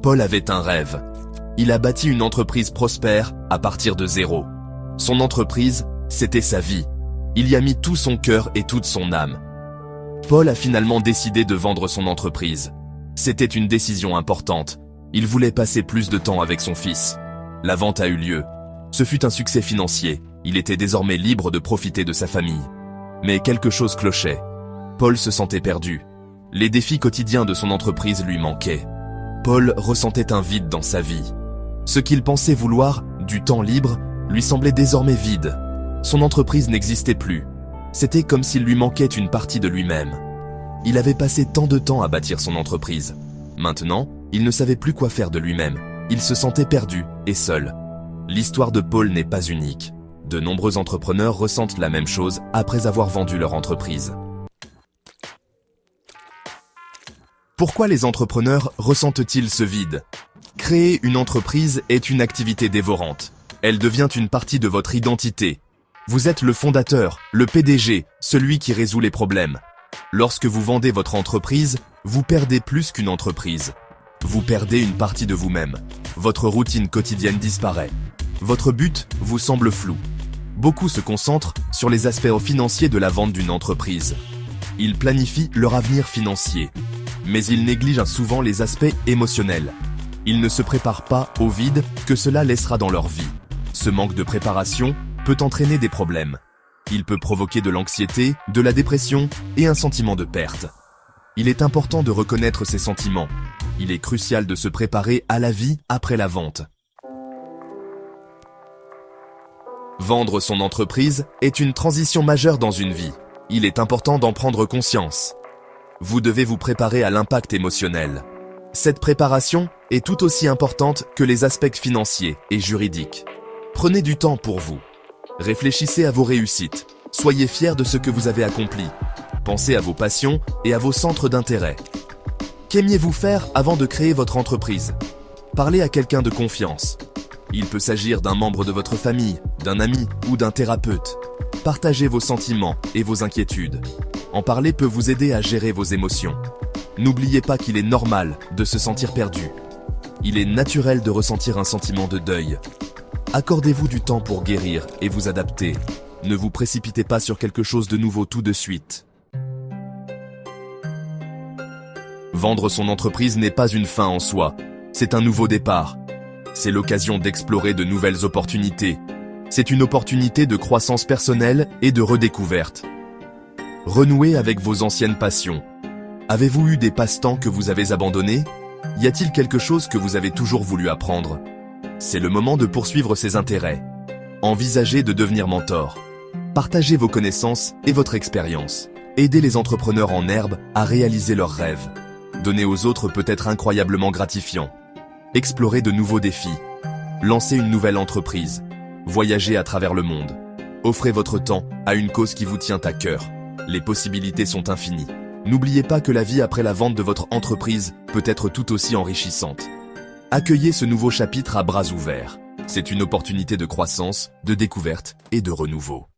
Paul avait un rêve. Il a bâti une entreprise prospère à partir de zéro. Son entreprise, c'était sa vie. Il y a mis tout son cœur et toute son âme. Paul a finalement décidé de vendre son entreprise. C'était une décision importante. Il voulait passer plus de temps avec son fils. La vente a eu lieu. Ce fut un succès financier. Il était désormais libre de profiter de sa famille. Mais quelque chose clochait. Paul se sentait perdu. Les défis quotidiens de son entreprise lui manquaient. Paul ressentait un vide dans sa vie. Ce qu'il pensait vouloir, du temps libre, lui semblait désormais vide. Son entreprise n'existait plus. C'était comme s'il lui manquait une partie de lui-même. Il avait passé tant de temps à bâtir son entreprise. Maintenant, il ne savait plus quoi faire de lui-même. Il se sentait perdu et seul. L'histoire de Paul n'est pas unique. De nombreux entrepreneurs ressentent la même chose après avoir vendu leur entreprise. Pourquoi les entrepreneurs ressentent-ils ce vide? Créer une entreprise est une activité dévorante. Elle devient une partie de votre identité. Vous êtes le fondateur, le PDG, celui qui résout les problèmes. Lorsque vous vendez votre entreprise, vous perdez plus qu'une entreprise. Vous perdez une partie de vous-même. Votre routine quotidienne disparaît. Votre but vous semble flou. Beaucoup se concentrent sur les aspects financiers de la vente d'une entreprise. Ils planifient leur avenir financier. Mais ils négligent souvent les aspects émotionnels. Ils ne se préparent pas au vide que cela laissera dans leur vie. Ce manque de préparation peut entraîner des problèmes. Il peut provoquer de l'anxiété, de la dépression et un sentiment de perte. Il est important de reconnaître ces sentiments. Il est crucial de se préparer à la vie après la vente. Vendre son entreprise est une transition majeure dans une vie. Il est important d'en prendre conscience. Vous devez vous préparer à l'impact émotionnel. Cette préparation est tout aussi importante que les aspects financiers et juridiques. Prenez du temps pour vous. Réfléchissez à vos réussites. Soyez fiers de ce que vous avez accompli. Pensez à vos passions et à vos centres d'intérêt. Qu'aimiez-vous faire avant de créer votre entreprise? Parlez à quelqu'un de confiance. Il peut s'agir d'un membre de votre famille, d'un ami ou d'un thérapeute. Partagez vos sentiments et vos inquiétudes. En parler peut vous aider à gérer vos émotions. N'oubliez pas qu'il est normal de se sentir perdu. Il est naturel de ressentir un sentiment de deuil. Accordez-vous du temps pour guérir et vous adapter. Ne vous précipitez pas sur quelque chose de nouveau tout de suite. Vendre son entreprise n'est pas une fin en soi. C'est un nouveau départ. C'est l'occasion d'explorer de nouvelles opportunités. C'est une opportunité de croissance personnelle et de redécouverte. Renouez avec vos anciennes passions. Avez-vous eu des passe-temps que vous avez abandonnés? Y a-t-il quelque chose que vous avez toujours voulu apprendre? C'est le moment de poursuivre ses intérêts. Envisagez de devenir mentor. Partagez vos connaissances et votre expérience. Aidez les entrepreneurs en herbe à réaliser leurs rêves. Donner aux autres peut être incroyablement gratifiant. Explorez de nouveaux défis. Lancez une nouvelle entreprise. Voyagez à travers le monde. Offrez votre temps à une cause qui vous tient à cœur. Les possibilités sont infinies. N'oubliez pas que la vie après la vente de votre entreprise peut être tout aussi enrichissante. Accueillez ce nouveau chapitre à bras ouverts. C'est une opportunité de croissance, de découverte et de renouveau.